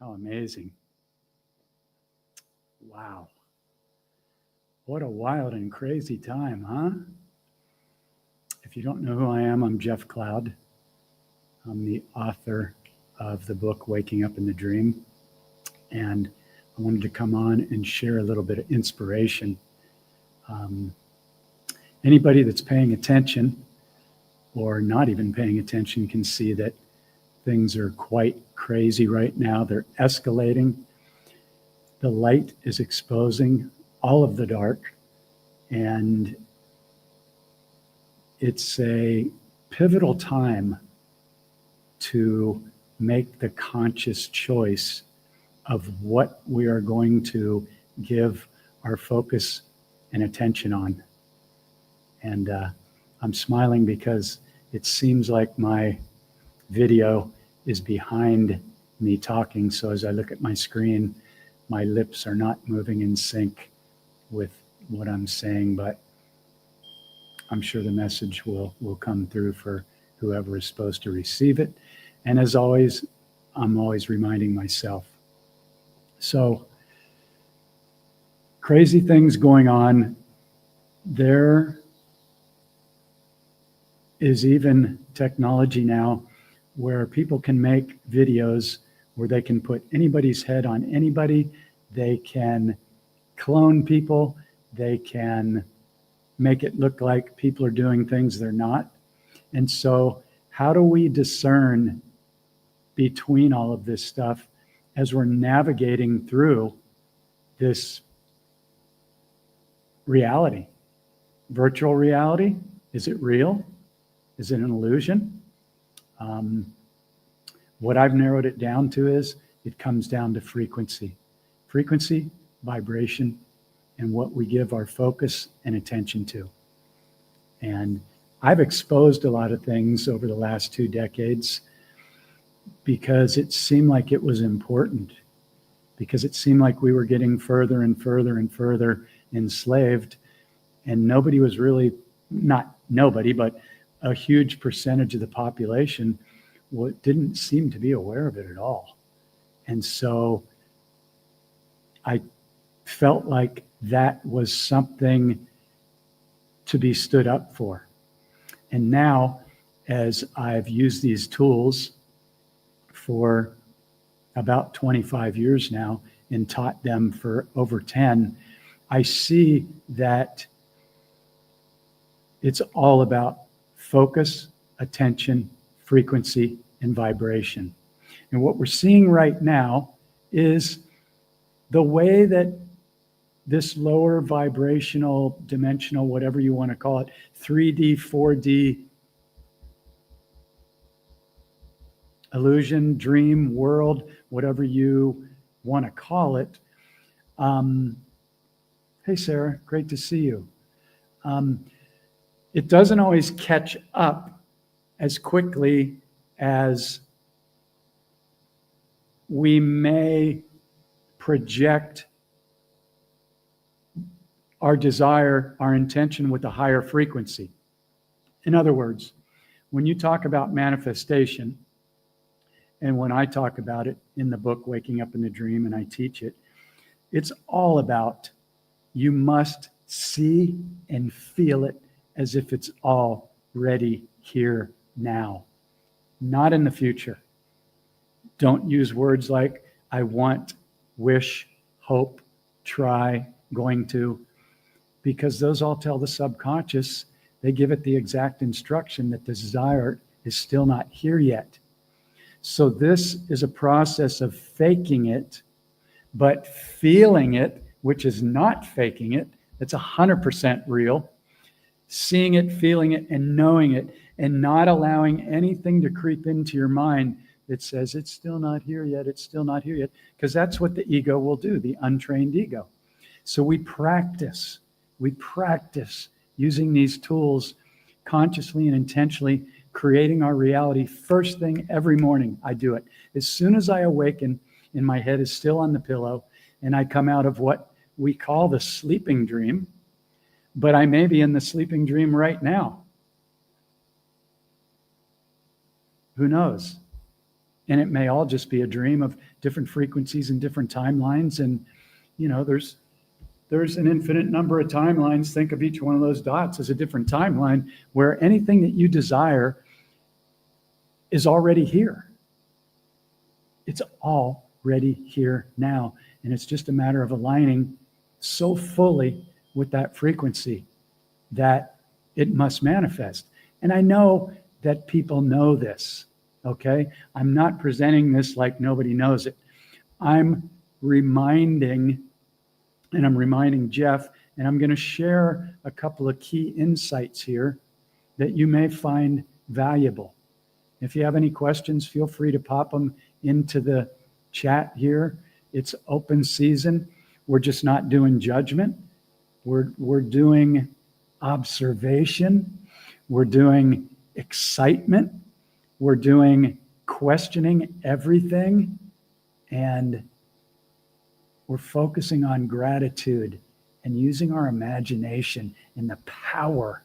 How amazing. Wow. What a wild and crazy time, huh? If you don't know who I am, I'm Jeff Cloud. I'm the author of the book Waking Up in the Dream. And I wanted to come on and share a little bit of inspiration. Anybody that's paying attention or not even paying attention can see that things are quite crazy right now. They're escalating. The light is exposing all of the dark, and it's a pivotal time to make the conscious choice of what we are going to give our focus and attention on. And I'm smiling because it seems like my video is behind me talking. So as I look at my screen, my lips are not moving in sync with what I'm saying, but I'm sure the message will come through for whoever is supposed to receive it. And as always, I'm always reminding myself. So, crazy things going on. There is even technology now where people can make videos where they can put anybody's head on anybody. They can clone people. They can make it look like people are doing things they're not. And so how do we discern between all of this stuff as we're navigating through this reality? Virtual reality? Is it real? Is it an illusion? What I've narrowed it down to is it comes down to frequency. Frequency, vibration, and what we give our focus and attention to. And I've exposed a lot of things over the last 2 decades because it seemed like it was important, because it seemed like we were getting further and further and further enslaved, and nobody was really, not nobody, but a huge percentage of the population didn't seem to be aware of it at all. And so I felt like that was something to be stood up for. And now, as I've used these tools for about 25 years now and taught them for over 10, I see that it's all about focus, attention, frequency, and vibration. And what we're seeing right now is the way that this lower vibrational, dimensional, whatever you want to call it, 3D, 4D illusion, dream, world, whatever you want to call it. Hey, Sarah, great to see you. It doesn't always catch up as quickly as we may project our desire, our intention with a higher frequency. In other words, when you talk about manifestation, and when I talk about it in the book, Waking Up in the Dream, and I teach it, it's all about you must see and feel it as if it's already here now, not in the future. Don't use words like I want, wish, hope, try, going to, because those all tell the subconscious, they give it the exact instruction that the desire is still not here yet. So this is a process of faking it, but feeling it, which is not faking it. It's 100% real. Seeing it, feeling it, and knowing it, and not allowing anything to creep into your mind that says it's still not here yet, it's still not here yet, because that's what the ego will do, the untrained ego. So we practice using these tools consciously and intentionally, creating our reality. First thing every morning, I do it. As soon as I awaken and my head is still on the pillow and I come out of what we call the sleeping dream, but I may be in the sleeping dream right now. Who knows? And it may all just be a dream of different frequencies and different timelines. And, there's an infinite number of timelines. Think of each one of those dots as a different timeline where anything that you desire is already here. It's already here now. And it's just a matter of aligning so fully with that frequency that it must manifest. And I know that people know this, okay? I'm not presenting this like nobody knows it. I'm reminding Jeff, and I'm going to share a couple of key insights here that you may find valuable. If you have any questions, feel free to pop them into the chat here. It's open season. We're just not doing judgment. We're doing observation. We're doing excitement. We're doing questioning everything. And we're focusing on gratitude and using our imagination and the power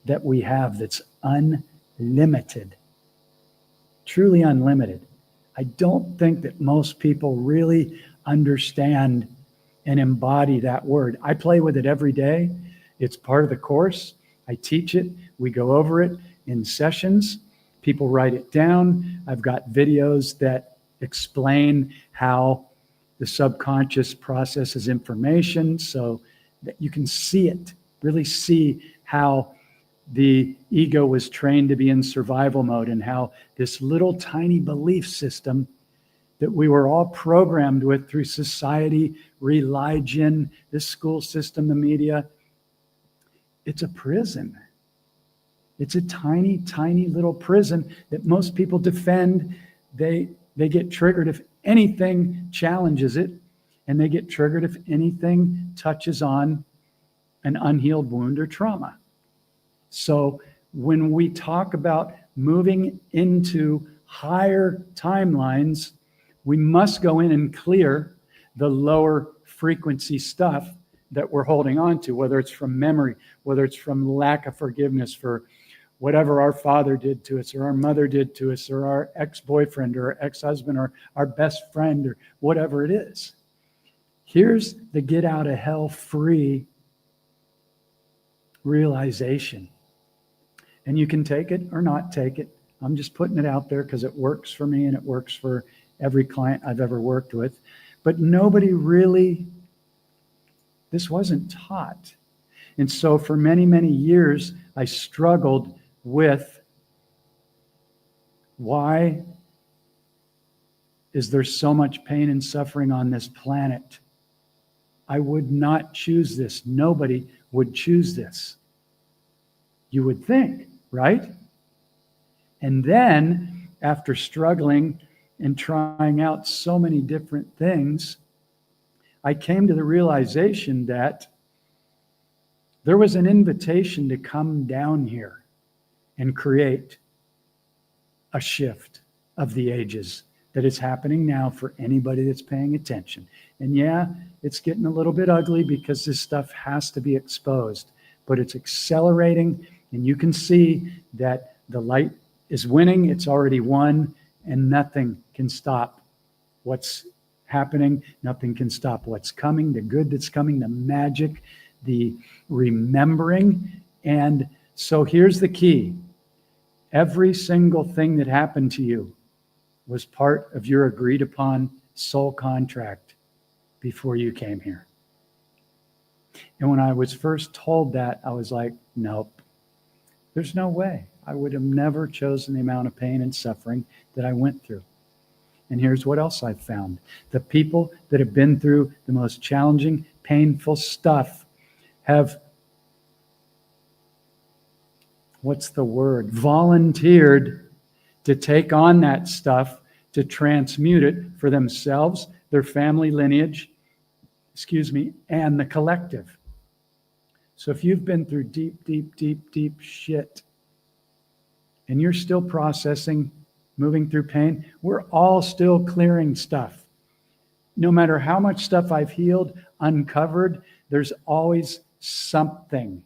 that we have that's unlimited, truly unlimited. I don't think that most people really understand and embody that word. I play with it every day. It's part of the course. I teach it. We go over it in sessions. People write it down. I've got videos that explain how the subconscious processes information so that you can see it, really see how the ego was trained to be in survival mode and how this little tiny belief system that we were all programmed with through society, religion, the school system, the media, it's a prison. It's a tiny, tiny little prison that most people defend. They get triggered if anything challenges it, and they get triggered if anything touches on an unhealed wound or trauma. So when we talk about moving into higher timelines, we must go in and clear the lower frequency stuff that we're holding on to, whether it's from memory, whether it's from lack of forgiveness for whatever our father did to us or our mother did to us or our ex-boyfriend or ex-husband or our best friend or whatever it is. Here's the get out of hell free realization. And you can take it or not take it. I'm just putting it out there because it works for me and it works for every client I've ever worked with. But nobody really, this wasn't taught. And so for many, many years, I struggled with why is there so much pain and suffering on this planet? I would not choose this. Nobody would choose this. You would think, right? And then after struggling and trying out so many different things, I came to the realization that there was an invitation to come down here and create a shift of the ages that is happening now for anybody that's paying attention. And yeah, it's getting a little bit ugly because this stuff has to be exposed, but it's accelerating, and you can see that the light is winning. It's already won, and nothing can stop what's happening. Nothing can stop what's coming, the good that's coming, the magic, the remembering. And so here's the key. Every single thing that happened to you was part of your agreed upon soul contract before you came here. And when I was first told that, I was like, nope, there's no way. I would have never chosen the amount of pain and suffering that I went through. And here's what else I've found. The people that have been through the most challenging, painful stuff have, volunteered to take on that stuff, to transmute it for themselves, their family lineage, and the collective. So if you've been through deep shit, and you're still processing, moving through pain, we're all still clearing stuff. No matter how much stuff I've healed, uncovered, there's always something.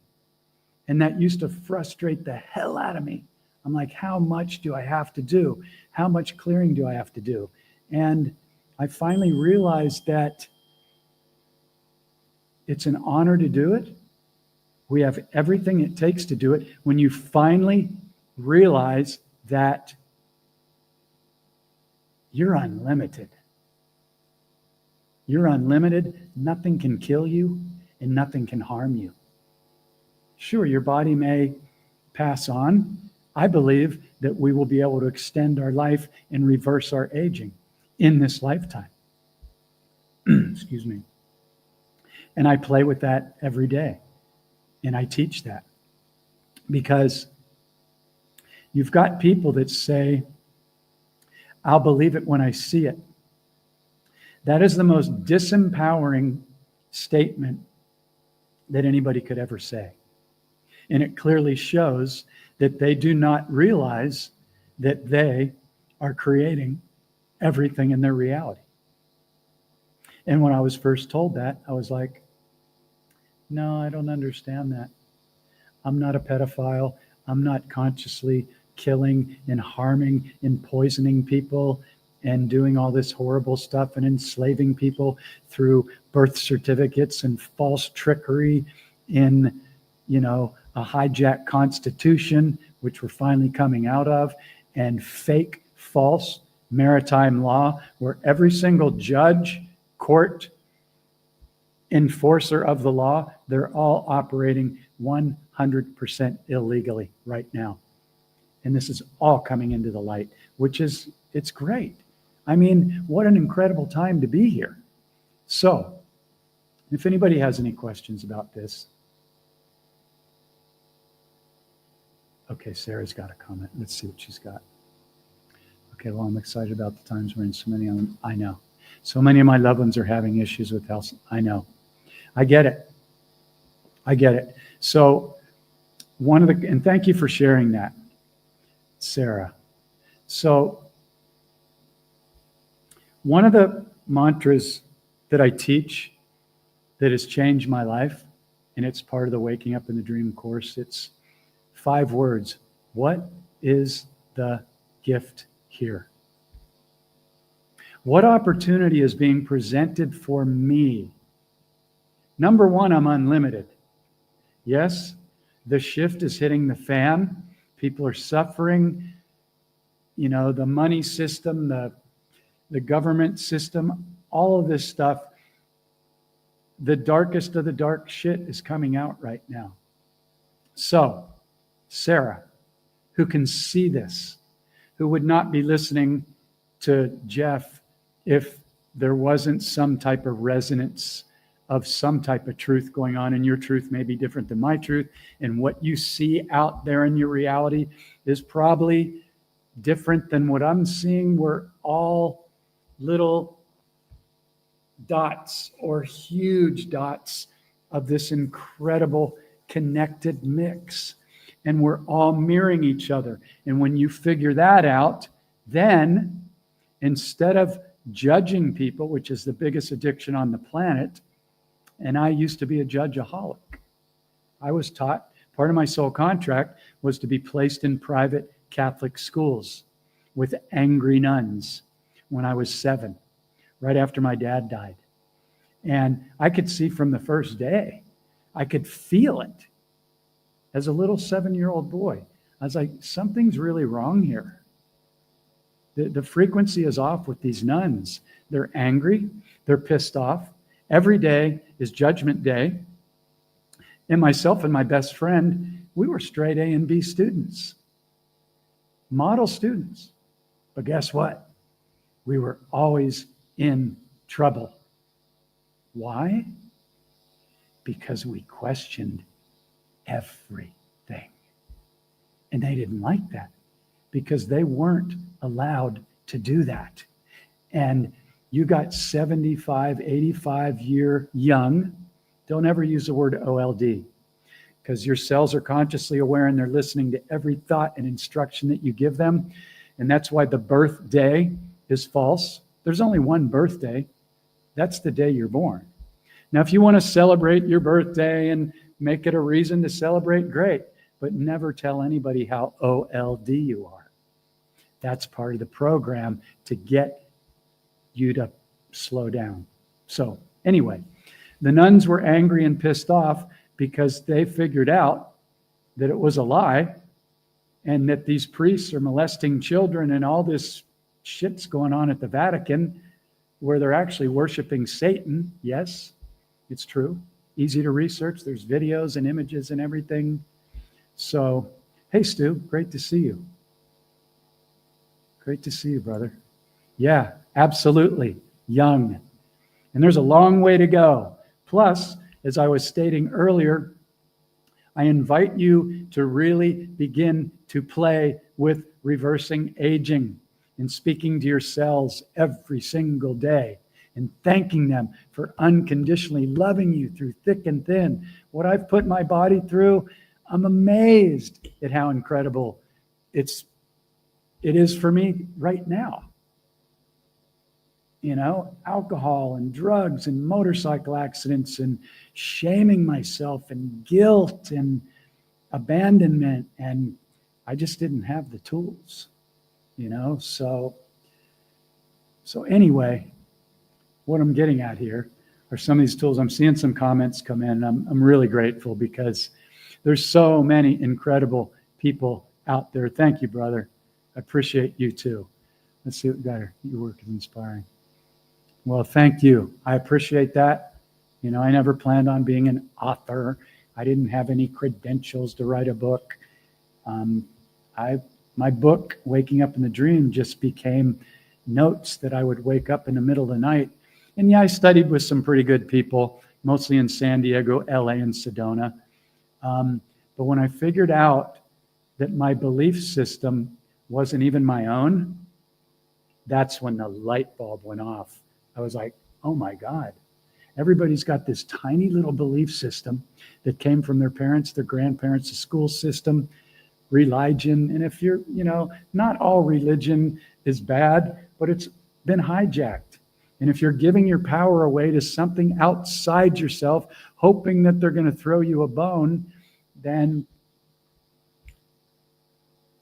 And that used to frustrate the hell out of me. I'm like, how much do I have to do? How much clearing do I have to do? And I finally realized that it's an honor to do it. We have everything it takes to do it. When you finally realize that you're unlimited. You're unlimited. Nothing can kill you and nothing can harm you. Sure, your body may pass on. I believe that we will be able to extend our life and reverse our aging in this lifetime. Excuse me. And I play with that every day. And I teach that. Because you've got people that say, I'll believe it when I see it. That is the most disempowering statement that anybody could ever say. And it clearly shows that they do not realize that they are creating everything in their reality. And when I was first told that, I was like, no, I don't understand that. I'm not a pedophile. I'm not consciously killing and harming and poisoning people and doing all this horrible stuff and enslaving people through birth certificates and false trickery in, a hijacked constitution, which we're finally coming out of, and fake, false maritime law, where every single judge, court, enforcer of the law, they're all operating 100% illegally right now. And this is all coming into the light, it's great. I mean, what an incredible time to be here. So, if anybody has any questions about this. Okay, Sarah's got a comment. Let's see what she's got. Okay, well, I'm excited about the times we're in. So many of them, I know. So many of my loved ones are having issues with health. I know. I get it. So and thank you for sharing that, Sarah. So one of the mantras that I teach that has changed my life, and it's part of the Waking Up in the Dream course, it's 5 words. What is the gift here? What opportunity is being presented for me? Number 1, I'm unlimited. Yes, the shift is hitting the fan. People are suffering. The money system, the government system, all of this stuff, the darkest of the dark shit is coming out right now. So, Sarah, who can see this, who would not be listening to Jeff if there wasn't some type of resonance of some type of truth going on, and your truth may be different than my truth, and what you see out there in your reality is probably different than what I'm seeing. We're all little dots or huge dots of this incredible connected mix, and we're all mirroring each other. And when you figure that out, then instead of judging people, which is the biggest addiction on the planet, and I used to be a judgeaholic. I was taught, part of my soul contract was to be placed in private Catholic schools with angry nuns when I was 7, right after my dad died. And I could see from the first day, I could feel it. As a little 7-year-old boy, I was like, something's really wrong here. The frequency is off with these nuns. They're angry. They're pissed off. Every day is Judgment Day. And myself and my best friend, we were straight A and B students, model students. But guess what? We were always in trouble. Why? Because we questioned everything. And they didn't like that because they weren't allowed to do that. And you got 75, 85 year young. Don't ever use the word OLD, because your cells are consciously aware and they're listening to every thought and instruction that you give them. And that's why the birthday is false. There's only one birthday. That's the day you're born. Now, if you want to celebrate your birthday and make it a reason to celebrate, great. but never tell anybody how OLD you are. That's part of the program to get you to slow down. So anyway, the nuns were angry and pissed off because they figured out that it was a lie and that these priests are molesting children and all this shit's going on at the Vatican where they're actually worshiping Satan. Yes, it's true. Easy to research. There's videos and images and everything. So, hey, Stu, great to see you. Great to see you, brother. Yeah, absolutely. Young. And there's a long way to go. Plus, as I was stating earlier, I invite you to really begin to play with reversing aging and speaking to your cells every single day and thanking them for unconditionally loving you through thick and thin. What I've put my body through, I'm amazed at how incredible it is for me right now. You know, alcohol and drugs and motorcycle accidents and shaming myself and guilt and abandonment. And I just didn't have the tools, you know. So anyway, what I'm getting at here are some of these tools. I'm seeing some comments come in. I'm really grateful because there's so many incredible people out there. Thank you, brother. I appreciate you too. Let's see what got her. Your work is inspiring. Well, thank you. I appreciate that. You know, I never planned on being an author. I didn't have any credentials to write a book. My book, Waking Up in the Dream, just became notes that I would wake up in the middle of the night. And yeah, I studied with some pretty good people, mostly in San Diego, LA, and Sedona. But when I figured out that my belief system wasn't even my own, that's when the light bulb went off. I was like, oh my God, everybody's got this tiny little belief system that came from their parents, their grandparents, the school system, religion. And if you're, you know, not all religion is bad, but it's been hijacked. And if you're giving your power away to something outside yourself, hoping that they're going to throw you a bone, then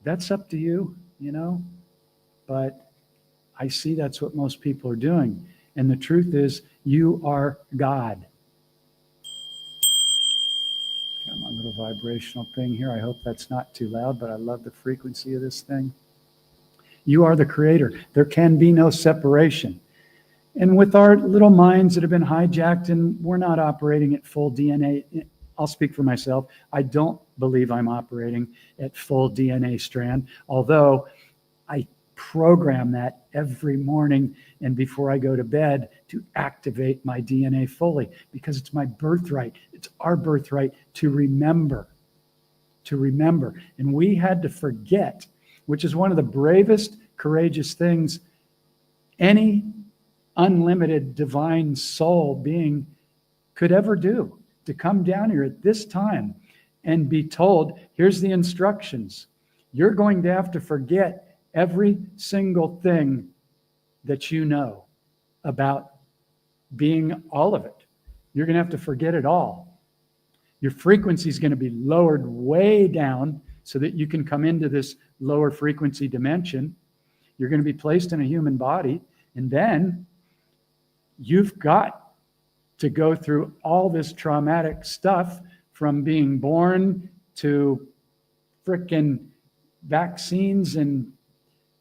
that's up to you, you know. But I see that's what most people are doing. And the truth is, you are God. Got my little vibrational thing here. I hope that's not too loud, but I love the frequency of this thing. You are the creator. There can be no separation. And with our little minds that have been hijacked and we're not operating at full DNA, I'll speak for myself. I don't believe I'm operating at full DNA strand, although I program that every morning and before I go to bed to activate my DNA fully because it's my birthright. It's our birthright to remember. And we had to forget, which is one of the bravest, courageous things any unlimited divine soul being could ever do, to come down here at this time and be told, here's the instructions. You're going to have to forget every single thing that you know about being all of it. You're going to have to forget it all. Your frequency is going to be lowered way down so that you can come into this lower frequency dimension. You're going to be placed in a human body, and then you've got to go through all this traumatic stuff from being born to frickin' vaccines. And,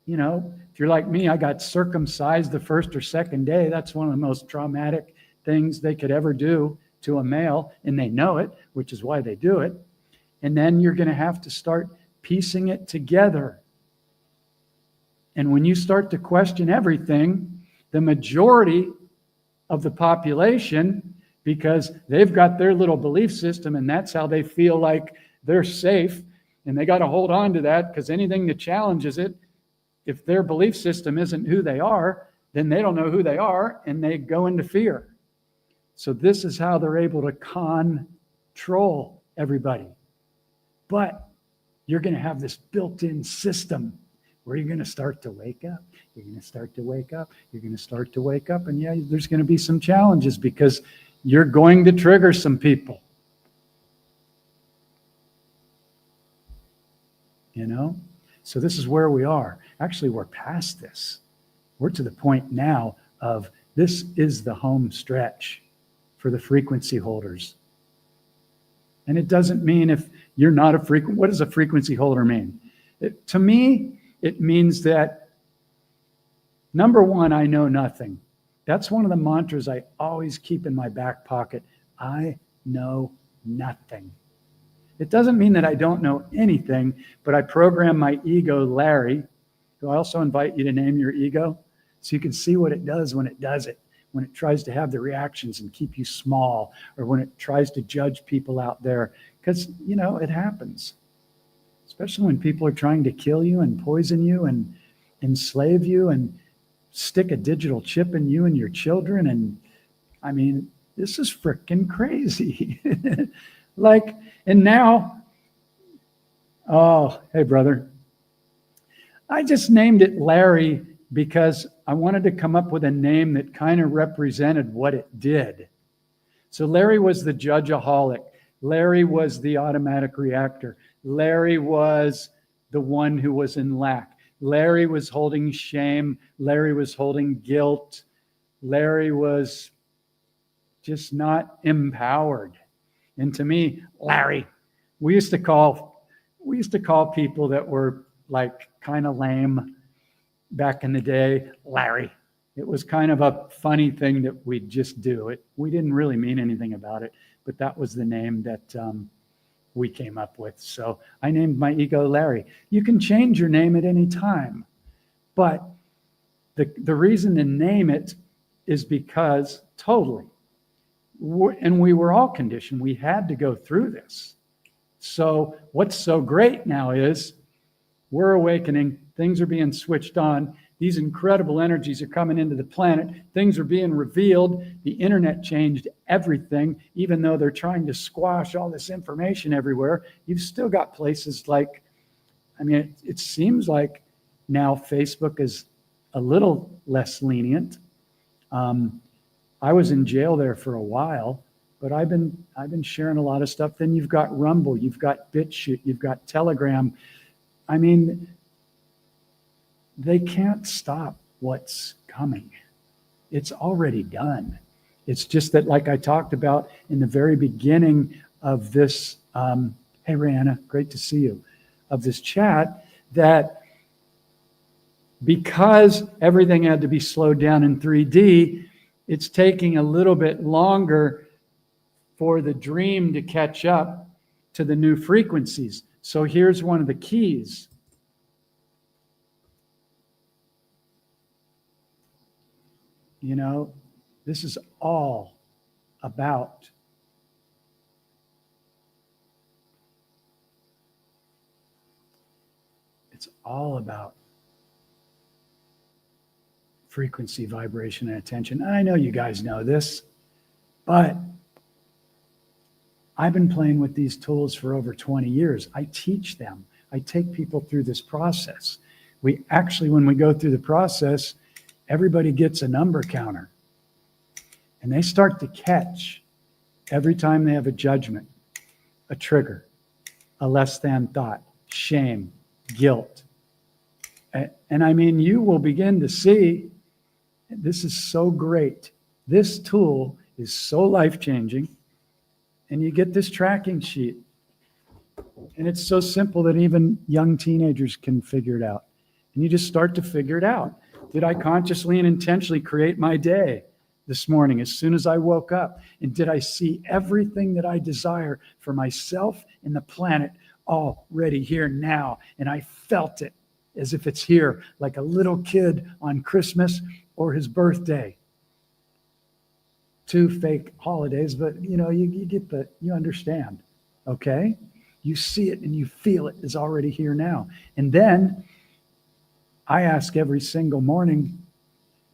you know, if you're like me, I got circumcised the first or second day. That's one of the most traumatic things they could ever do to a male, and they know it, which is why they do it. And then you're going to have to start piecing it together. And when you start to question everything, the majority of the population, because they've got their little belief system and that's how they feel like they're safe, and they got to hold on to that because anything that challenges it, if their belief system isn't who they are, then they don't know who they are and they go into fear. So this is how they're able to control everybody. But you're going to have this built-in system where you're going to start to wake up. You're going to start to wake up. You're going to start to wake up. And yeah, there's going to be some challenges because you're going to trigger some people. you know? So this is where we are. Actually, we're past this. We're to the point now of this is the home stretch for the frequency holders. And it doesn't mean if you're not a frequency, what does a frequency holder mean? To me, it means that, number one, I know nothing. That's one of the mantras I always keep in my back pocket. I know nothing. It doesn't mean that I don't know anything, but I program my ego, Larry. Do I also invite you to name your ego so you can see what it does when it does it, when it tries to have the reactions and keep you small, or when it tries to judge people out there. Because, you know, it happens, especially when people are trying to kill you and poison you and enslave you and stick a digital chip in you and your children. And I mean, this is freaking crazy. Like, and now, oh, hey, brother. I just named it Larry because I wanted to come up with a name that kind of represented what it did. So Larry was the judgeaholic. Larry was the automatic reactor. Larry was the one who was in lack. Larry was holding shame. Larry was holding guilt. Larry was just not empowered. And to me, Larry, we used to call people that were like kind of lame back in the day, Larry. It was kind of a funny thing that we'd just do. We didn't really mean anything about it, but that was the name that we came up with. So I named my ego Larry. You can change your name at any time, but the reason to name it is because and we were all conditioned. We had to go through this. So what's so great now is we're awakening. Things are being switched on. These incredible energies are coming into the planet. Things are being revealed. The internet changed everything. Even though they're trying to squash all this information everywhere, you've still got places like, I mean, it seems like now Facebook is a little less lenient. I was in jail there for a while, but I've been sharing a lot of stuff. Then you've got Rumble, you've got BitChute, you've got Telegram. I mean, they can't stop what's coming. It's already done. It's just that, like I talked about in the very beginning of this, hey, Rihanna, great to see you, of this chat, that because everything had to be slowed down in 3D, it's taking a little bit longer for the dream to catch up to the new frequencies. So here's one of the keys. You know, this is all about frequency, vibration, and attention. I know you guys know this, but I've been playing with these tools for over 20 years. I teach them. I take people through this process. We actually, when we go through the process, everybody gets a number counter. And they start to catch every time they have a judgment, a trigger, a less than thought, shame, guilt. And I mean, you will begin to see, this is so great. This tool is so life-changing. And you get this tracking sheet. And it's so simple that even young teenagers can figure it out. And you just start to figure it out. Did I consciously and intentionally create my day this morning as soon as I woke up? And did I see everything that I desire for myself and the planet already here now? And I felt it as if it's here, like a little kid on Christmas or his birthday. 2 fake holidays, but you know, you get you understand, okay? You see it and you feel it is already here now. And then I ask every single morning,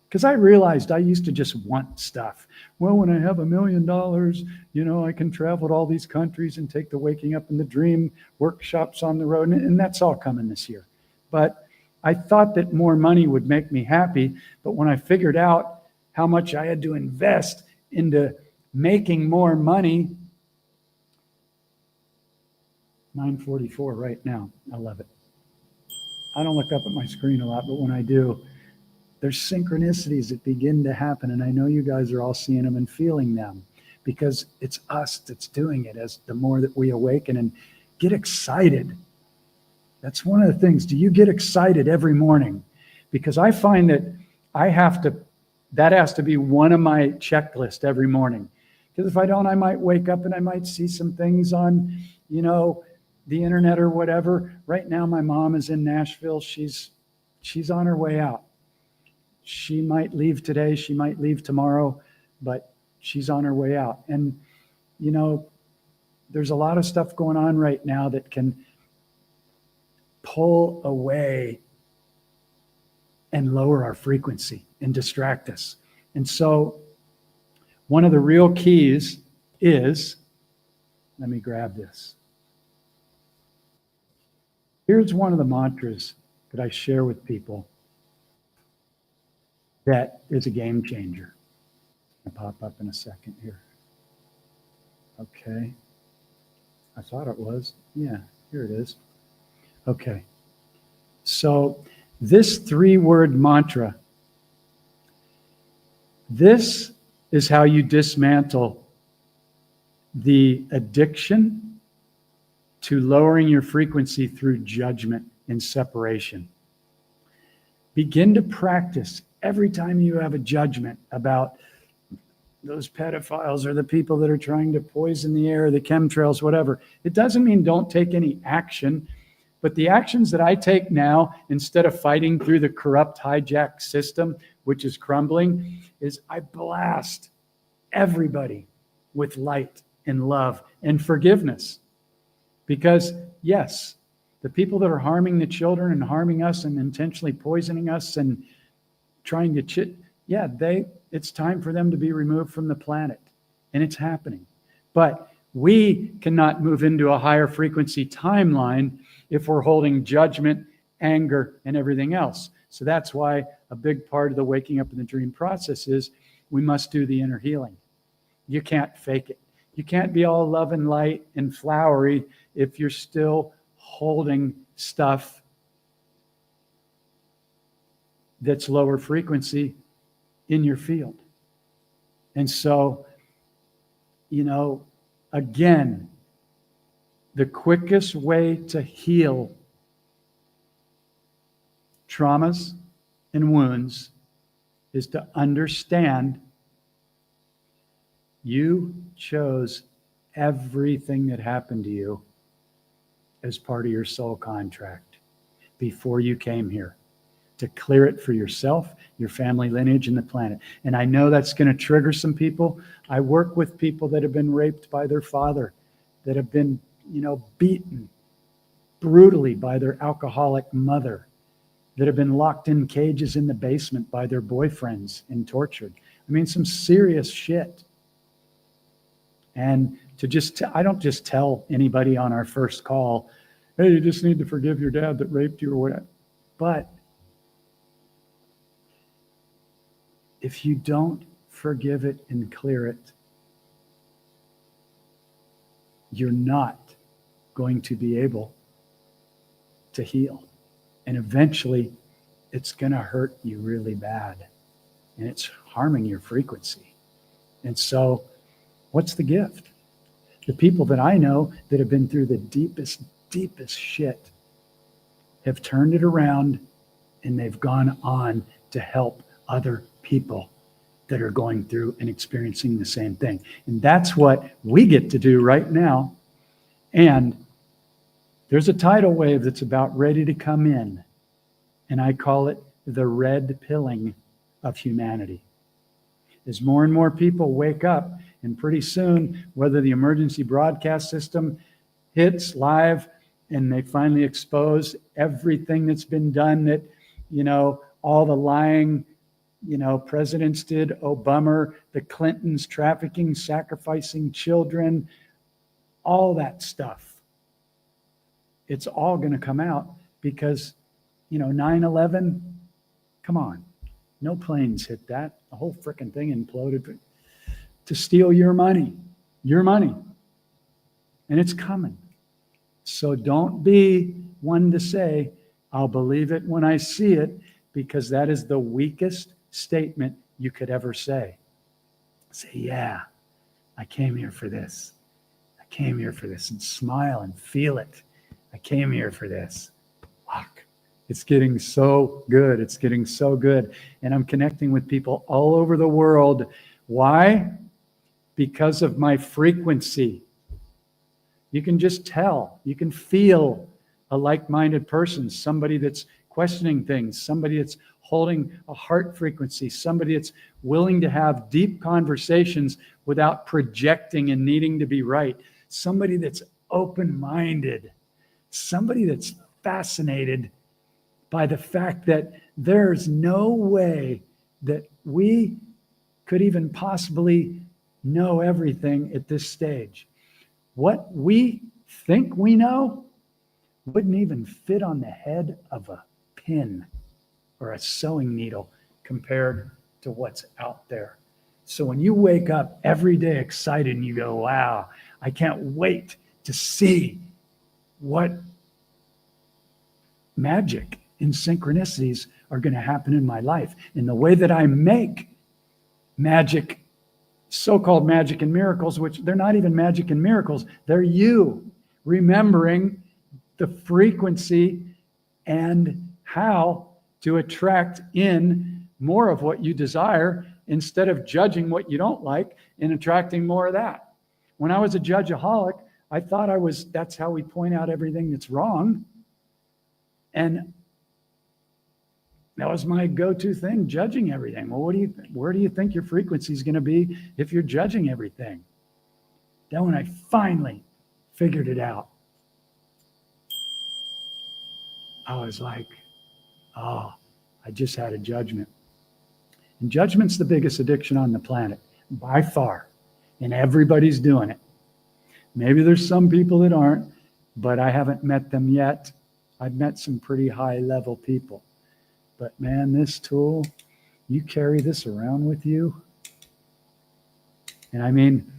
because I realized I used to just want stuff. Well, when I have $1 million, you know, I can travel to all these countries and take the Waking Up in the Dream workshops on the road, and that's all coming this year. But I thought that more money would make me happy, but when I figured out how much I had to invest into making more money, 9:44 right now, I love it. I don't look up at my screen a lot, but when I do, there's synchronicities that begin to happen. And I know you guys are all seeing them and feeling them because it's us that's doing it. As the more that we awaken and get excited. That's one of the things. Do you get excited every morning? Because I find that that has to be one of my checklists every morning. Because if I don't, I might wake up and I might see some things on, the internet or whatever. Right now, my mom is in Nashville. She's on her way out. She might leave today. She might leave tomorrow, but she's on her way out. And, there's a lot of stuff going on right now that can pull away and lower our frequency and distract us. And so one of the real keys is, let me grab this. Here's one of the mantras that I share with people that is a game changer. I'll pop up in a second here. Okay. I thought it was. Yeah, here it is. Okay. So this 3-word mantra, this is how you dismantle the addiction to lowering your frequency through judgment and separation. Begin to practice every time you have a judgment about those pedophiles or the people that are trying to poison the air, the chemtrails, whatever. It doesn't mean don't take any action, but the actions that I take now, instead of fighting through the corrupt hijack system, which is crumbling, is I blast everybody with light and love and forgiveness. Because yes, the people that are harming the children and harming us and intentionally poisoning us and trying to it's time for them to be removed from the planet. And it's happening. But we cannot move into a higher frequency timeline if we're holding judgment, anger, and everything else. So that's why a big part of the waking up in the dream process is we must do the inner healing. You can't fake it. You can't be all love and light and flowery if you're still holding stuff that's lower frequency in your field. And so, again, the quickest way to heal traumas and wounds is to understand you chose everything that happened to you as part of your soul contract before you came here, to clear it for yourself, your family lineage, and the planet. And I know that's going to trigger some people. I work with people that have been raped by their father, that have been, beaten brutally by their alcoholic mother, that have been locked in cages in the basement by their boyfriends and tortured. I mean, some serious shit. And I don't just tell anybody on our first call, hey, you just need to forgive your dad that raped you or whatever. But if you don't forgive it and clear it, you're not going to be able to heal. And eventually, it's going to hurt you really bad. And it's harming your frequency. And so, what's the gift? The people that I know that have been through the deepest shit have turned it around, and they've gone on to help other people that are going through and experiencing the same thing. And that's what we get to do right now. And there's a tidal wave that's about ready to come in. And I call it the red pilling of humanity. As more and more people wake up, and pretty soon, whether the emergency broadcast system hits live and they finally expose everything that's been done, that, all the lying, presidents did, Obama, the Clintons, trafficking, sacrificing children, all that stuff. It's all going to come out because, 9/11, come on, no planes hit that. The whole freaking thing imploded to steal your money. And it's coming. So don't be one to say, I'll believe it when I see it, because that is the weakest statement you could ever say. Say, yeah, I came here for this. I came here for this, and smile and feel it. I came here for this. Fuck. It's getting so good. It's getting so good. And I'm connecting with people all over the world. Why? Because of my frequency. You can just tell. You can feel a like-minded person, somebody that's questioning things, somebody that's holding a heart frequency, somebody that's willing to have deep conversations without projecting and needing to be right, somebody that's open-minded, somebody that's fascinated by the fact that there's no way that we could even possibly know everything at this stage. What we think we know wouldn't even fit on the head of a pin or a sewing needle compared to what's out there. So when you wake up every day excited and you go, wow, I can't wait to see what magic and synchronicities are going to happen in my life. And the way that I make magic, so-called magic and miracles, which they're not even magic and miracles, they're you remembering the frequency and how to attract in more of what you desire instead of judging what you don't like and attracting more of that. When I was a judgeaholic, I thought that's how we point out everything that's wrong. And that was my go-to thing, judging everything. Well, where do you think your frequency is going to be if you're judging everything? Then when I finally figured it out, I was like, oh, I just had a judgment. And judgment's the biggest addiction on the planet, by far. And everybody's doing it. Maybe there's some people that aren't, but I haven't met them yet. I've met some pretty high-level people. But man, this tool, you carry this around with you. And I mean,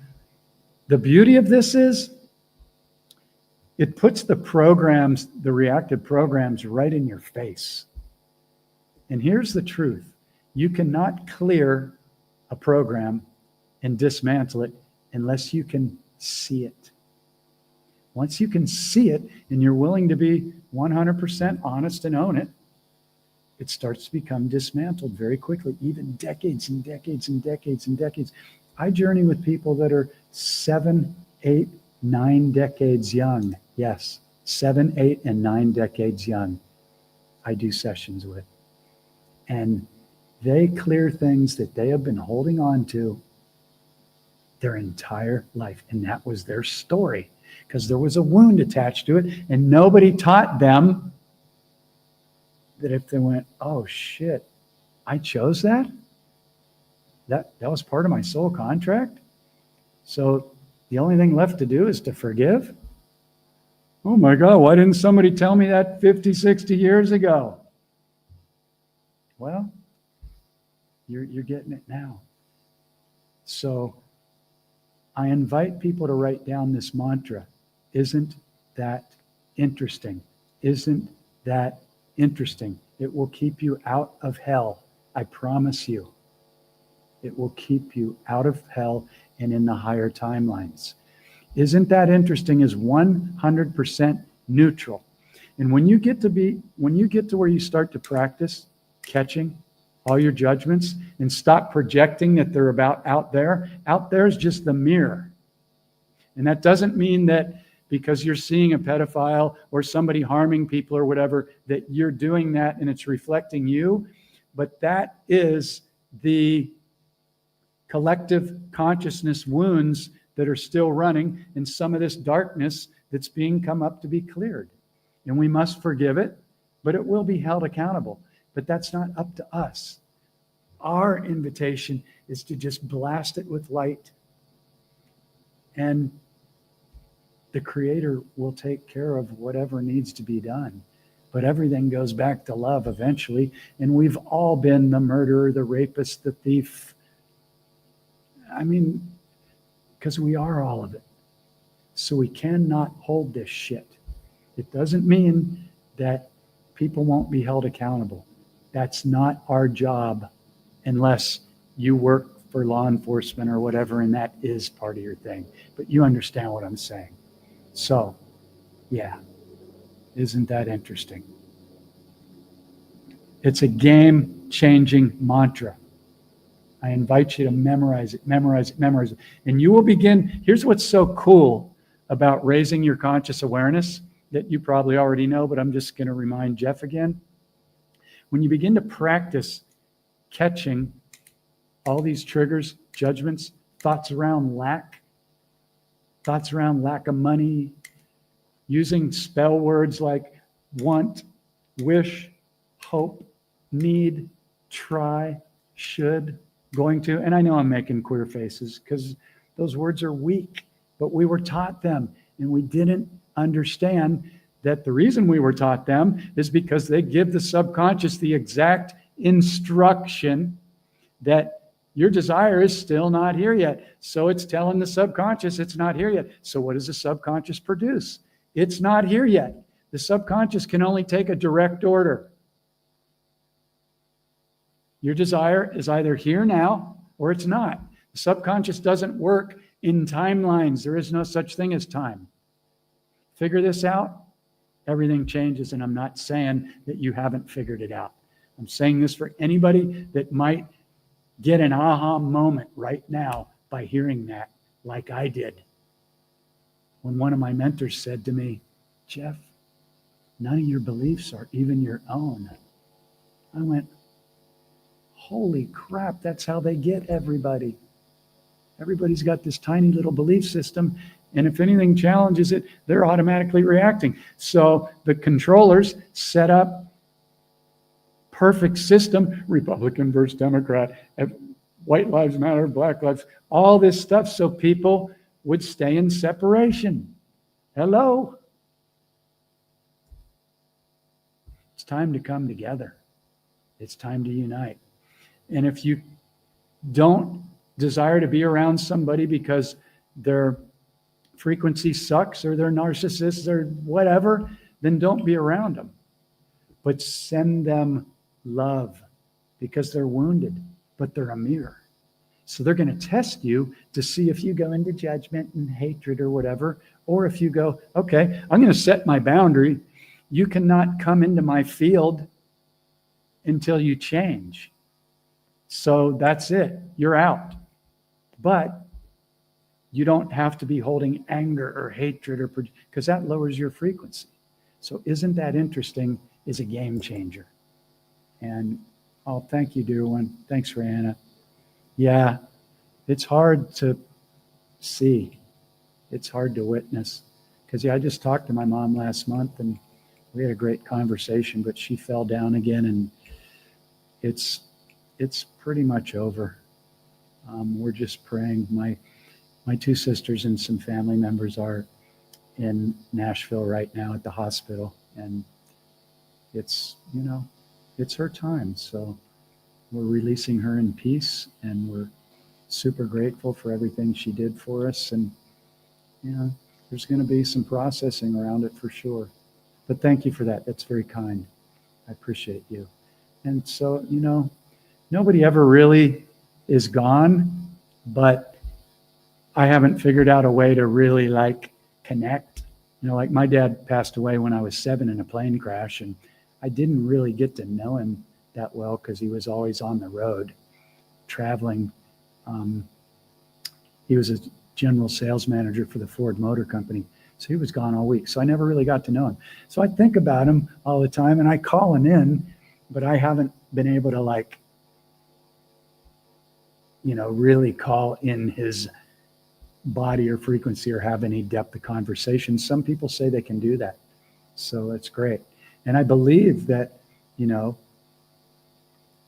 the beauty of this is it puts the programs, the reactive programs, right in your face. And here's the truth. You cannot clear a program and dismantle it unless you can see it. Once you can see it and you're willing to be 100% honest and own it, it starts to become dismantled very quickly, even decades and decades and decades and decades. I journey with people that are 7, 8, 9 decades young. Yes, 7, 8, and 9 decades young. I do sessions with. And they clear things that they have been holding on to their entire life. And that was their story, because there was a wound attached to it, and nobody taught them that if they went, oh shit, I chose that? That was part of my soul contract? So the only thing left to do is to forgive? Oh my God, why didn't somebody tell me that 50, 60 years ago? Well, you're getting it now. So I invite people to write down this mantra. Isn't that interesting? Isn't that interesting? It will keep you out of hell. I promise you. It will keep you out of hell and in the higher timelines. Isn't that interesting is 100% neutral. And when you get to where you start to practice catching all your judgments and stop projecting that they're about out there is just the mirror. And that doesn't mean that because you're seeing a pedophile or somebody harming people or whatever, that you're doing that and it's reflecting you. But that is the collective consciousness wounds that are still running and some of this darkness that's being come up to be cleared. And we must forgive it, but it will be held accountable. But that's not up to us. Our invitation is to just blast it with light, and the Creator will take care of whatever needs to be done. But everything goes back to love eventually, and we've all been the murderer, the rapist, the thief. I mean, because we are all of it. So we cannot hold this shit. It doesn't mean that people won't be held accountable. That's not our job unless you work for law enforcement or whatever, and that is part of your thing. But you understand what I'm saying. So, yeah, isn't that interesting? It's a game-changing mantra. I invite you to memorize it, memorize it, memorize it. And you will begin. Here's what's so cool about raising your conscious awareness that you probably already know, but I'm just going to remind Jeff again. When you begin to practice catching all these triggers, judgments, thoughts around lack of money, using spell words like want, wish, hope, need, try, should, going to, and I know I'm making queer faces because those words are weak, but we were taught them and we didn't understand that the reason we were taught them is because they give the subconscious the exact instruction that your desire is still not here yet. So it's telling the subconscious it's not here yet. So what does the subconscious produce? It's not here yet. The subconscious can only take a direct order. Your desire is either here now or it's not. The subconscious doesn't work in timelines. There is no such thing as time. Figure this out, everything changes. And I'm not saying that you haven't figured it out. I'm saying this for anybody that might get an aha moment right now by hearing that, like I did. When one of my mentors said to me, Jeff, none of your beliefs are even your own. I went, holy crap, that's how they get everybody. Everybody's got this tiny little belief system, and if anything challenges it, they're automatically reacting. So the controllers set up perfect system, Republican versus Democrat, white lives matter, black lives, all this stuff, so people would stay in separation. Hello? It's time to come together. It's time to unite. And if you don't desire to be around somebody because their frequency sucks or they're narcissists or whatever, then don't be around them. But send them love because they're wounded, but they're a mirror. So they're going to test you to see if you go into judgment and hatred or whatever, or if you go, okay, I'm going to set my boundary. You cannot come into my field until you change. So that's it. You're out. But you don't have to be holding anger or hatred or because that lowers your frequency. So isn't that interesting? Is a game changer. And oh, thank you, dear one. Thanks, Rihanna. Yeah, it's hard to see. It's hard to witness. Because I just talked to my mom last month and we had a great conversation, but she fell down again and it's pretty much over. We're just praying. My two sisters and some family members are in Nashville right now at the hospital, and it's her time. So we're releasing her in peace, and we're super grateful for everything she did for us. And there's going to be some processing around it for sure. But thank you for that. That's very kind. I appreciate you. And so, nobody ever really is gone, but I haven't figured out a way to really connect. Like my dad passed away when I was 7 in a plane crash, and I didn't really get to know him that well because he was always on the road traveling. He was a general sales manager for the Ford Motor Company. So he was gone all week. So I never really got to know him. So I think about him all the time and I call him in, but I haven't been able to really call in his body or frequency or have any depth of conversation. Some people say they can do that. So it's great. And I believe that,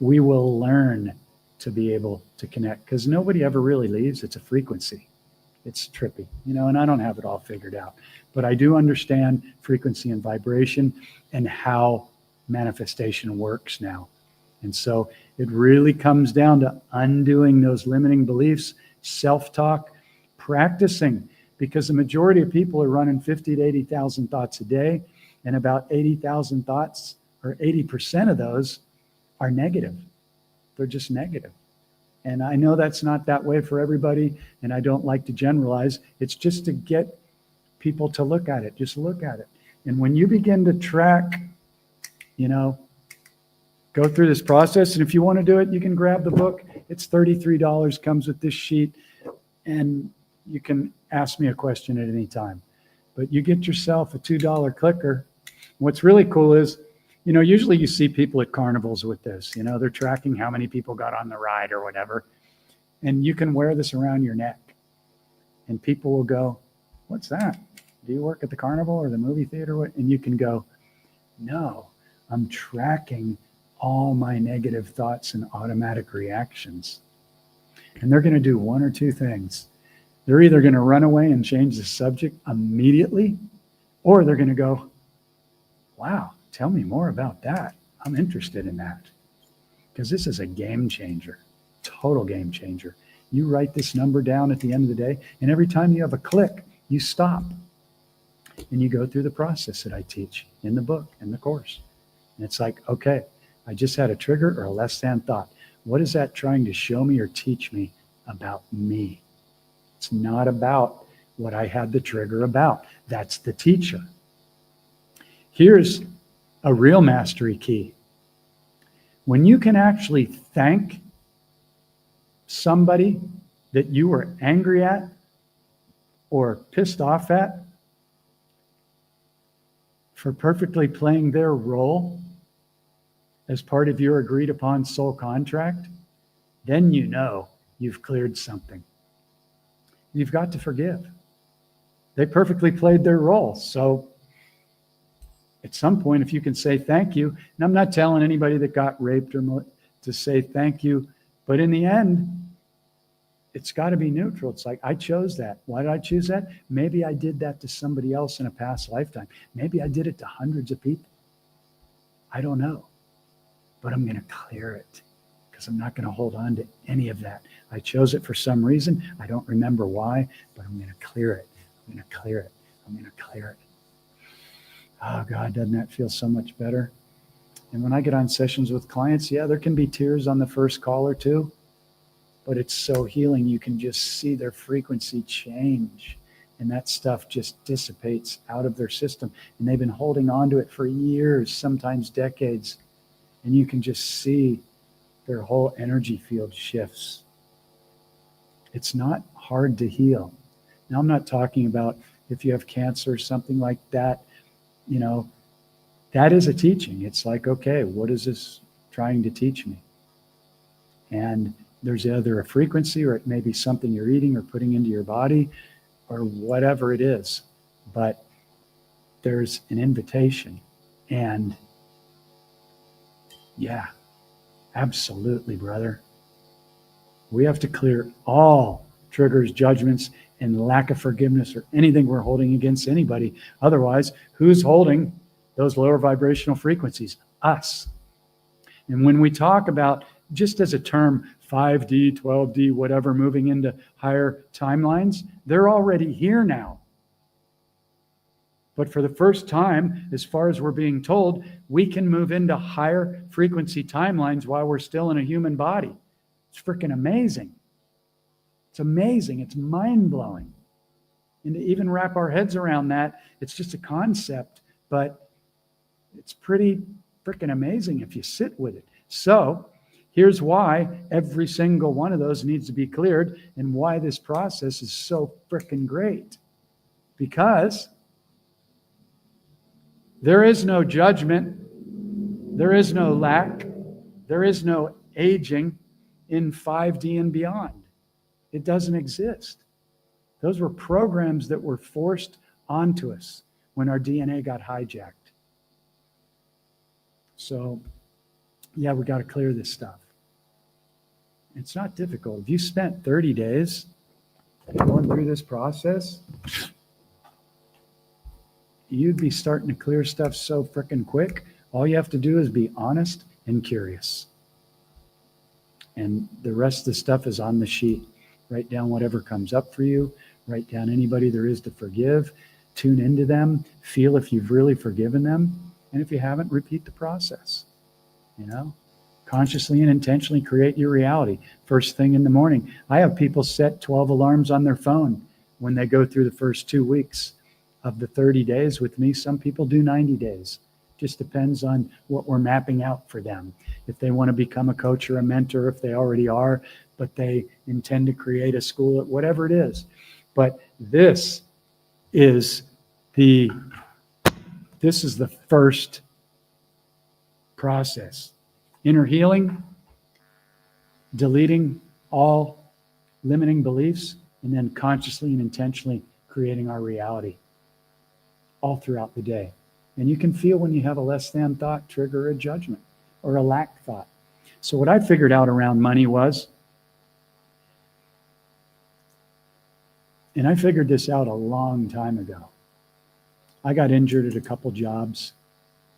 we will learn to be able to connect because nobody ever really leaves. It's a frequency. It's trippy, and I don't have it all figured out, but I do understand frequency and vibration and how manifestation works now. And so it really comes down to undoing those limiting beliefs, self-talk, practicing, because the majority of people are running 50 to 80,000 thoughts a day, and about 80,000 thoughts or 80% of those are negative. They're just negative. And I know that's not that way for everybody, and I don't like to generalize. It's just to get people to look at it. Just look at it. And when you begin to track, go through this process, and if you want to do it, you can grab the book. It's $33, comes with this sheet, and you can ask me a question at any time. But you get yourself a $2 clicker. What's really cool is, usually you see people at carnivals with this. They're tracking how many people got on the ride or whatever. And you can wear this around your neck. And people will go, "What's that? Do you work at the carnival or the movie theater?" And you can go, "No, I'm tracking all my negative thoughts and automatic reactions." And they're going to do one or two things. They're either going to run away and change the subject immediately, or they're going to go, "Wow, tell me more about that. I'm interested in that." Because this is a game changer, total game changer. You write this number down at the end of the day, and every time you have a click, you stop. And you go through the process that I teach in the book, in the course. And it's like, okay, I just had a trigger or a less than thought. What is that trying to show me or teach me about me? It's not about what I had the trigger about. That's the teacher. Here's a real mastery key. When you can actually thank somebody that you were angry at or pissed off at for perfectly playing their role as part of your agreed upon soul contract, then you've cleared something. You've got to forgive. They perfectly played their role. So at some point, if you can say thank you, and I'm not telling anybody that got raped or to say thank you, but in the end, it's got to be neutral. It's like, I chose that. Why did I choose that? Maybe I did that to somebody else in a past lifetime. Maybe I did it to hundreds of people. I don't know. But I'm going to clear it because I'm not going to hold on to any of that. I chose it for some reason. I don't remember why, but I'm going to clear it. I'm going to clear it. I'm going to clear it. Oh, God, doesn't that feel so much better? And when I get on sessions with clients, there can be tears on the first call or two, but it's so healing. You can just see their frequency change, and that stuff just dissipates out of their system. And they've been holding on to it for years, sometimes decades. And you can just see their whole energy field shifts. It's not hard to heal. Now, I'm not talking about if you have cancer or something like that. That is a teaching. It's like, okay, what is this trying to teach me? And there's either a frequency, or it may be something you're eating or putting into your body or whatever it is. But there's an invitation. And yeah, absolutely, brother. We have to clear all triggers, judgments, and lack of forgiveness or anything we're holding against anybody. Otherwise, who's holding those lower vibrational frequencies? Us. And when we talk about, just as a term, 5D, 12D, whatever, moving into higher timelines, they're already here now. But for the first time, as far as we're being told, we can move into higher frequency timelines while we're still in a human body. It's freaking amazing. It's amazing. It's mind-blowing. And to even wrap our heads around that, it's just a concept, but it's pretty freaking amazing if you sit with it. So here's why every single one of those needs to be cleared and why this process is so freaking great. Because there is no judgment, there is no lack, there is no aging in 5D and beyond. It doesn't exist. Those were programs that were forced onto us when our DNA got hijacked. So, we got to clear this stuff. It's not difficult. If you spent 30 days going through this process, you'd be starting to clear stuff so freaking quick. All you have to do is be honest and curious. And the rest of the stuff is on the sheet. Write down whatever comes up for you. Write down anybody there is to forgive. Tune into them. Feel if you've really forgiven them. And if you haven't, repeat the process. Consciously and intentionally create your reality. First thing in the morning. I have people set 12 alarms on their phone when they go through the first 2 weeks of the 30 days with me. Some people do 90 days. Just depends on what we're mapping out for them. If they want to become a coach or a mentor, if they already are, but they intend to create a school, whatever it is. But this is the first process. Inner healing, deleting all limiting beliefs, and then consciously and intentionally creating our reality all throughout the day. And you can feel when you have a less than thought trigger a judgment or a lack thought. So what I figured out around money was, and I figured this out a long time ago. I got injured at a couple jobs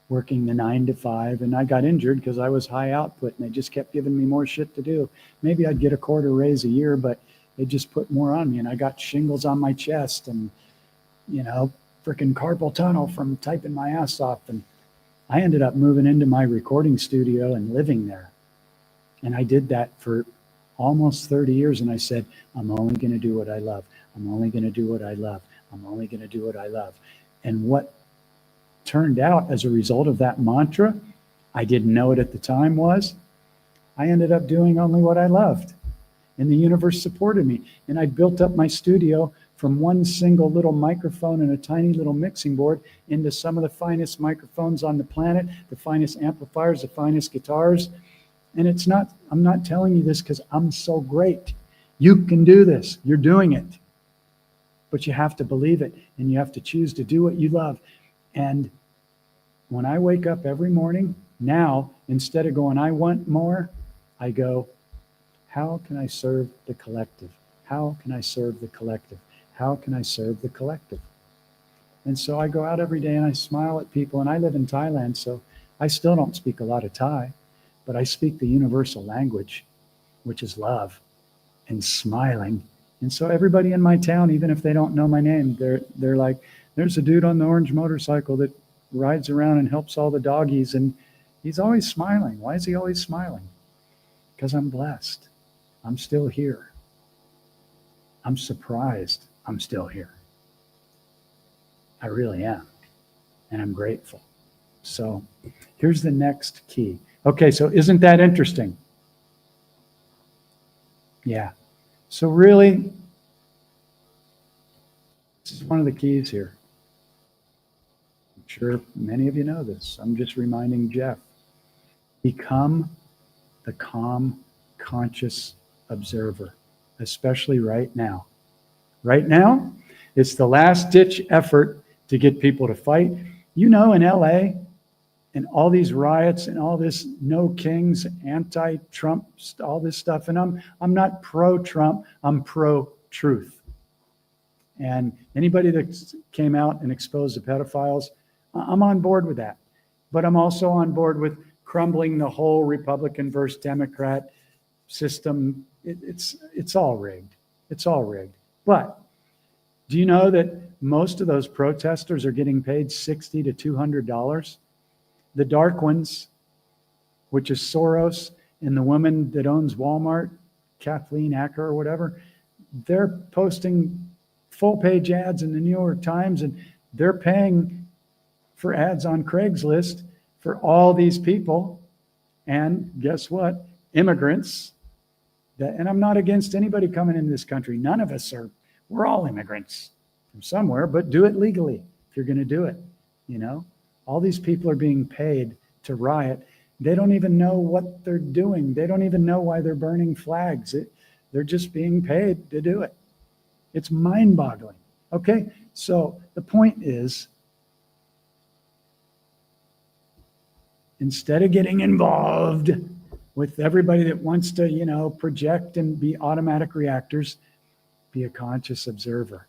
working the 9 to 5, and I got injured because I was high output and they just kept giving me more shit to do. Maybe I'd get a quarter raise a year, but they just put more on me, and I got shingles on my chest and, freaking carpal tunnel from typing my ass off. And I ended up moving into my recording studio and living there. And I did that for almost 30 years. And I said, I'm only going to do what I love. I'm only going to do what I love. I'm only going to do what I love. And what turned out as a result of that mantra, I didn't know it at the time, was I ended up doing only what I loved. And the universe supported me. And I built up my studio from one single little microphone and a tiny little mixing board into some of the finest microphones on the planet, the finest amplifiers, the finest guitars. And I'm not telling you this because I'm so great. You can do this. You're doing it. But you have to believe it, and you have to choose to do what you love. And when I wake up every morning, now, instead of going, I want more, I go, how can I serve the collective? How can I serve the collective? How can I serve the collective? And so I go out every day and I smile at people. And I live in Thailand, so I still don't speak a lot of Thai, but I speak the universal language, which is love and smiling. And so everybody in my town, even if they don't know my name, they're like, there's a dude on the orange motorcycle that rides around and helps all the doggies, and he's always smiling. Why is he always smiling? Because I'm blessed. I'm still here. I'm surprised I'm still here. I really am. And I'm grateful. So here's the next key. Okay, so isn't that interesting? Yeah. So really, this is one of the keys here. I'm sure many of you know this. I'm just reminding Jeff. Become the calm, conscious observer, especially right now. Right now, it's the last-ditch effort to get people to fight. In LA, and all these riots and all this no kings, anti-Trump, all this stuff. And I'm not pro-Trump, I'm pro-truth. And anybody that came out and exposed the pedophiles, I'm on board with that. But I'm also on board with crumbling the whole Republican versus Democrat system. It's all rigged. It's all rigged. But do you know that most of those protesters are getting paid $60 to $200? The dark ones, which is Soros and the woman that owns Walmart, Kathleen Acker or whatever, they're posting full-page ads in the New York Times, and they're paying for ads on Craigslist for all these people. And guess what? Immigrants. And I'm not against anybody coming into this country. None of us are. We're all immigrants from somewhere, but do it legally if you're going to do it. All these people are being paid to riot. They don't even know what they're doing. They don't even know why they're burning flags. They're just being paid to do it. It's mind-boggling. Okay, so the point is, instead of getting involved with everybody that wants to, project and be automatic reactors, be a conscious observer.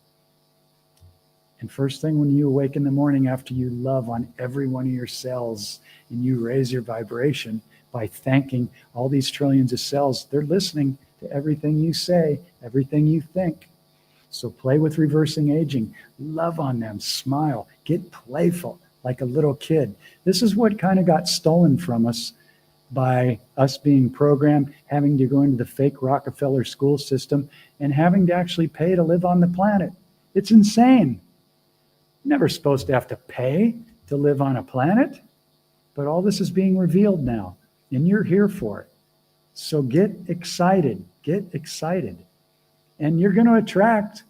And first thing when you awake in the morning, after you love on every one of your cells and you raise your vibration by thanking all these trillions of cells, they're listening to everything you say, everything you think. So play with reversing aging. Love on them. Smile. Get playful. like a little kid. This is what kind of got stolen from us by us being programmed, having to go into the fake Rockefeller school system and having to actually pay to live on the planet. It's insane. You're never supposed to have to pay to live on a planet, but all this is being revealed now, and you're here for it. So get excited, and you're going to attract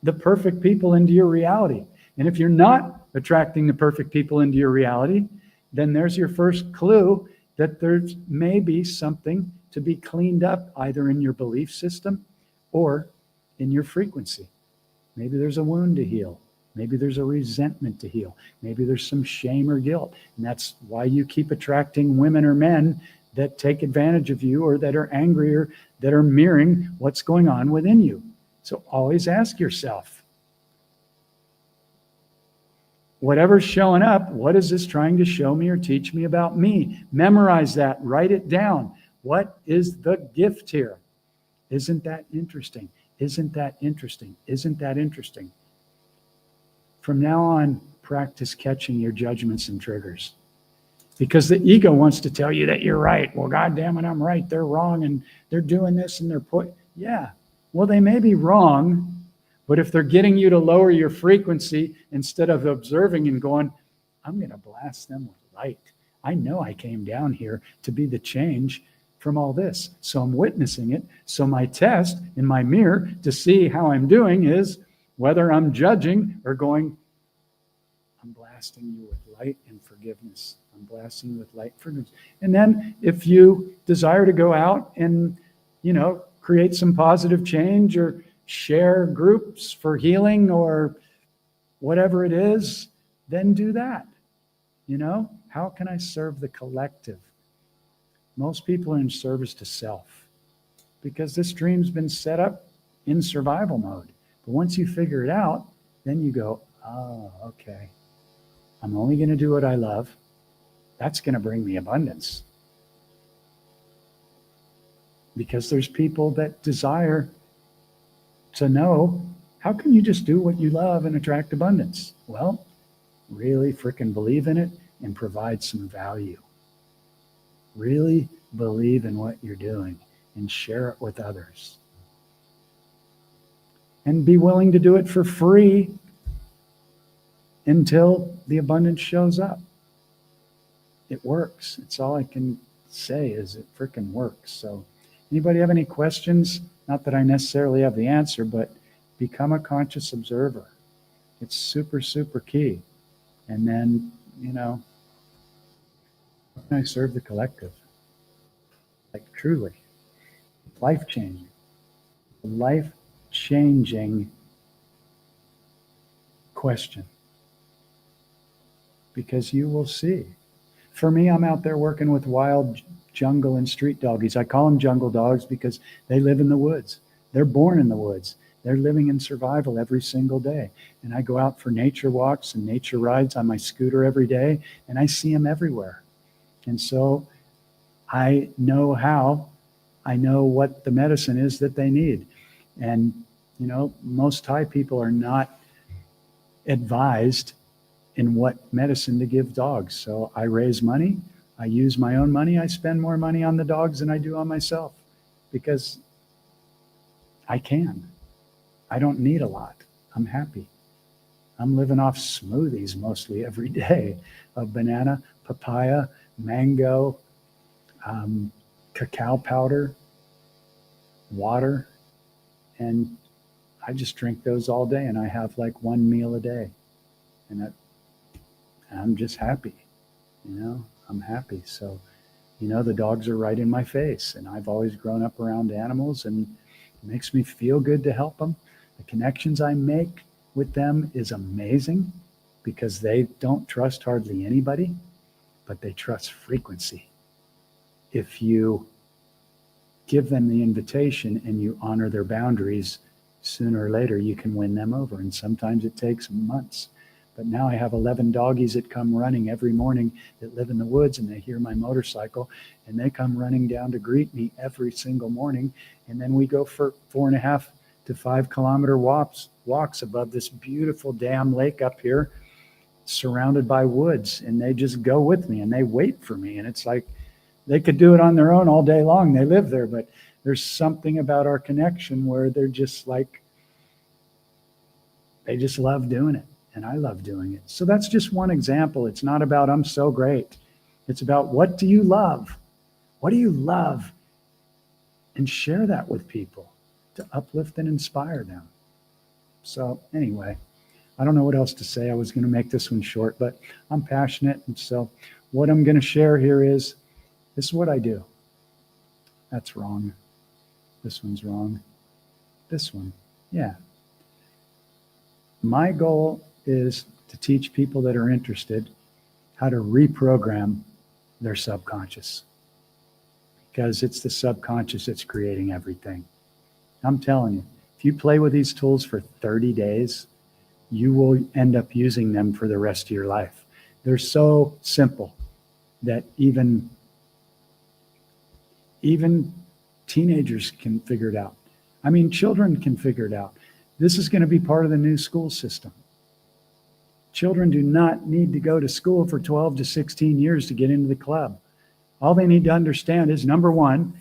the perfect people into your reality. And if you're not attracting the perfect people into your reality, then there's your first clue that there's maybe something to be cleaned up either in your belief system or in your frequency. Maybe there's a wound to heal. Maybe there's a resentment to heal. Maybe there's some shame or guilt. And that's why you keep attracting women or men that take advantage of you or that are angry or that are mirroring what's going on within you. So always ask yourself, whatever's showing up, what is this trying to show me or teach me about me? Memorize that. Write it down. What is the gift here? Isn't that interesting? Isn't that interesting? Isn't that interesting? From now on, practice catching your judgments and triggers. Because the ego wants to tell you that you're right. Well, God damn it, I'm right. They're wrong and they're doing this and yeah. Well, they may be wrong, but if they're getting you to lower your frequency instead of observing and going, I'm going to blast them with light. I know I came down here to be the change from all this. So I'm witnessing it. So my test in my mirror to see how I'm doing is whether I'm judging or going, I'm blasting you with light and forgiveness. I'm blasting you with light and forgiveness. And then if you desire to go out and, create some positive change or share groups for healing or whatever it is, then do that. How can I serve the collective? Most people are in service to self because this dream's been set up in survival mode. But once you figure it out, then you go, oh, okay. I'm only going to do what I love. That's going to bring me abundance. Because there's people that desire to know, how can you just do what you love and attract abundance? Well, really freaking believe in it and provide some value. Really believe in what you're doing and share it with others. And be willing to do it for free until the abundance shows up. It works. It's all I can say is it freaking works. So anybody have any questions? Not that I necessarily have the answer, but become a conscious observer. It's super, super key. And then, how can I serve the collective? Like truly, life-changing. Life-changing question. Because you will see. For me, I'm out there working with wild jungle and street doggies. I call them jungle dogs because they live in the woods. They're born in the woods. They're living in survival every single day. And I go out for nature walks and nature rides on my scooter every day, and I see them everywhere. And so I know what the medicine is that they need. And, most Thai people are not advised in what medicine to give dogs. So I raise money. I use my own money. I spend more money on the dogs than I do on myself because I can. I don't need a lot. I'm happy. I'm living off smoothies mostly every day of banana, papaya, mango, cacao powder, water, and I just drink those all day, and I have like one meal a day, and I'm just happy. I'm happy. So, the dogs are right in my face, and I've always grown up around animals, and it makes me feel good to help them. The connections I make with them is amazing because they don't trust hardly anybody, but they trust frequency. If you give them the invitation and you honor their boundaries, sooner or later you can win them over. And sometimes it takes months. But now I have 11 doggies that come running every morning that live in the woods, and they hear my motorcycle, and they come running down to greet me every single morning. And then we go for 4.5 to 5 kilometer walks above this beautiful dam lake up here. surrounded by woods, and they just go with me and they wait for me. And it's like they could do it on their own all day long. They live there, but there's something about our connection where they're just like, they just love doing it. And I love doing it. So that's just one example. It's not about I'm so great. It's about what do you love? What do you love? And share that with people to uplift and inspire them. So anyway, I don't know what else to say. I was going to make this one short, but I'm passionate. And so what I'm going to share here is, this is what I do. That's wrong. This one's wrong. This one, yeah. My goal is to teach people that are interested how to reprogram their subconscious, because it's the subconscious that's creating everything. I'm telling you, if you play with these tools for 30 days, you will end up using them for the rest of your life. They're so simple that even teenagers can figure it out. I mean, children can figure it out. This is going to be part of the new school system. Children do not need to go to school for 12 to 16 years to get into the club. All they need to understand is, number one,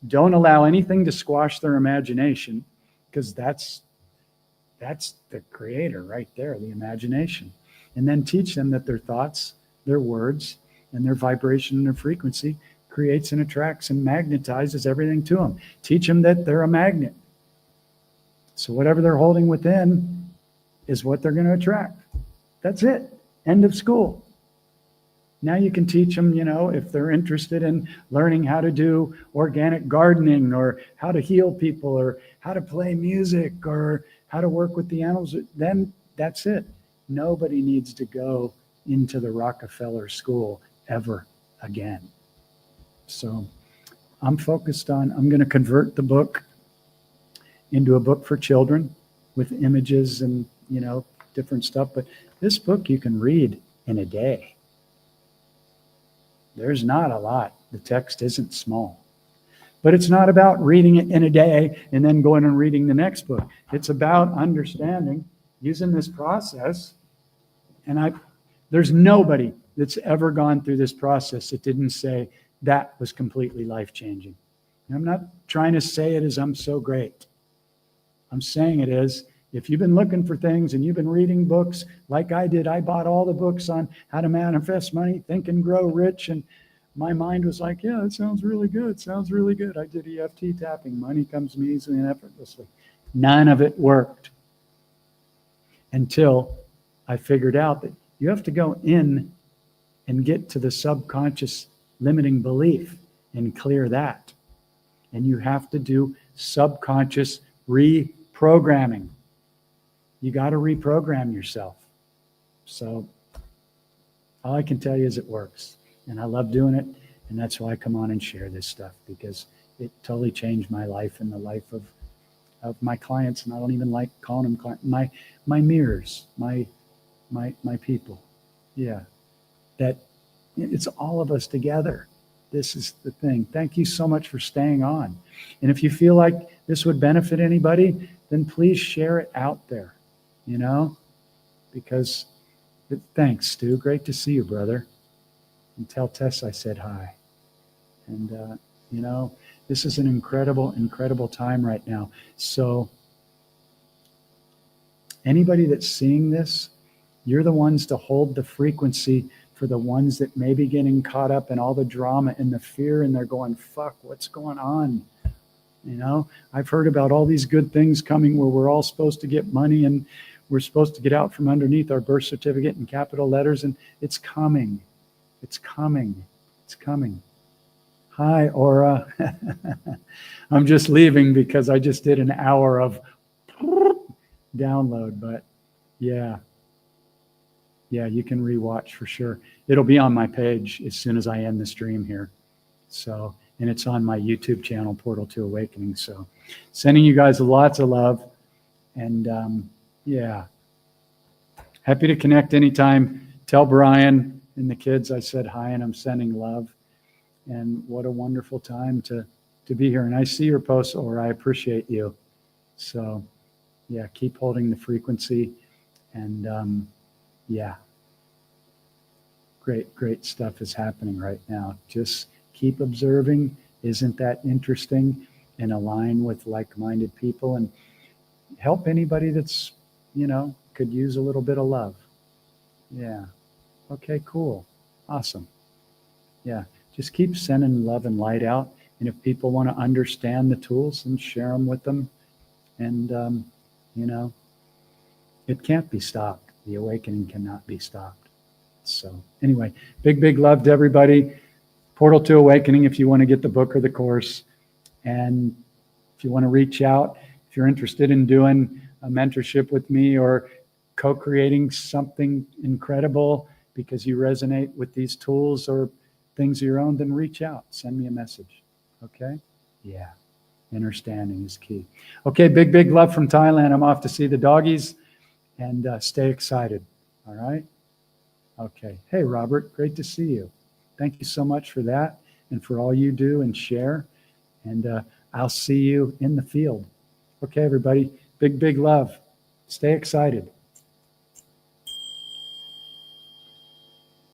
don't allow anything to squash their imagination, because that's the creator right there, the imagination. And then teach them that their thoughts, their words, and their vibration and their frequency creates and attracts and magnetizes everything to them. Teach them that they're a magnet. So whatever they're holding within is what they're going to attract. That's it. End of school. Now you can teach them, if they're interested in learning how to do organic gardening, or how to heal people, or how to play music, or how to work with the animals, then that's it. Nobody needs to go into the Rockefeller School ever again. So I'm going to convert the book into a book for children with images and, different stuff. But this book you can read in a day. There's not a lot. The text isn't small. But it's not about reading it in a day and then going and reading the next book. It's about understanding, using this process. And there's nobody that's ever gone through this process that didn't say that was completely life-changing. And I'm not trying to say it as I'm so great. I'm saying it is, if you've been looking for things and you've been reading books like I did, I bought all the books on how to manifest money, think and grow rich, and my mind was like, yeah, it sounds really good. Sounds really good. I did EFT tapping. Money comes to me easily and effortlessly. None of it worked until I figured out that you have to go in and get to the subconscious limiting belief and clear that. And you have to do subconscious reprogramming. You got to reprogram yourself. So all I can tell you is it works. And I love doing it. And that's why I come on and share this stuff, because it totally changed my life and the life of my clients. And I don't even like calling them clients, my mirrors, my people. Yeah. That it's all of us together. This is the thing. Thank you so much for staying on. And if you feel like this would benefit anybody, then please share it out there, because thanks, Stu. Great to see you, brother. And tell Tess I said hi. And, this is an incredible, incredible time right now. So anybody that's seeing this, you're the ones to hold the frequency for the ones that may be getting caught up in all the drama and the fear, and they're going, fuck, what's going on? I've heard about all these good things coming where we're all supposed to get money and we're supposed to get out from underneath our birth certificate in capital letters, and it's coming. It's coming. It's coming. Hi, Aura. I'm just leaving because I just did an hour of download, but yeah, you can rewatch for sure. It'll be on my page as soon as I end the stream here. So, and it's on my YouTube channel, Portal to Awakening. So sending you guys lots of love. And happy to connect anytime. Tell Brian and the kids I said hi and I'm sending love. And what a wonderful time to be here. And I see your posts, or I appreciate you. So keep holding the frequency. And great stuff is happening right now. Just keep observing. Isn't that interesting? And align with like-minded people and help anybody that's, could use a little bit of love. Yeah. Okay, cool. Awesome. Yeah. Just keep sending love and light out. And if people want to understand the tools, and share them with them. And, it can't be stopped. The awakening cannot be stopped. So anyway, big love to everybody. Portal to Awakening if you want to get the book or the course. And if you want to reach out, if you're interested in doing a mentorship with me or co-creating something incredible because you resonate with these tools or things of your own, then reach out. Send me a message. Okay? Yeah. Understanding is key. Okay, big love from Thailand. I'm off to see the doggies and stay excited. All right? Okay. Hey, Robert, great to see you. Thank you so much for that and for all you do and share. And I'll see you in the field. Okay, everybody. Big love. Stay excited.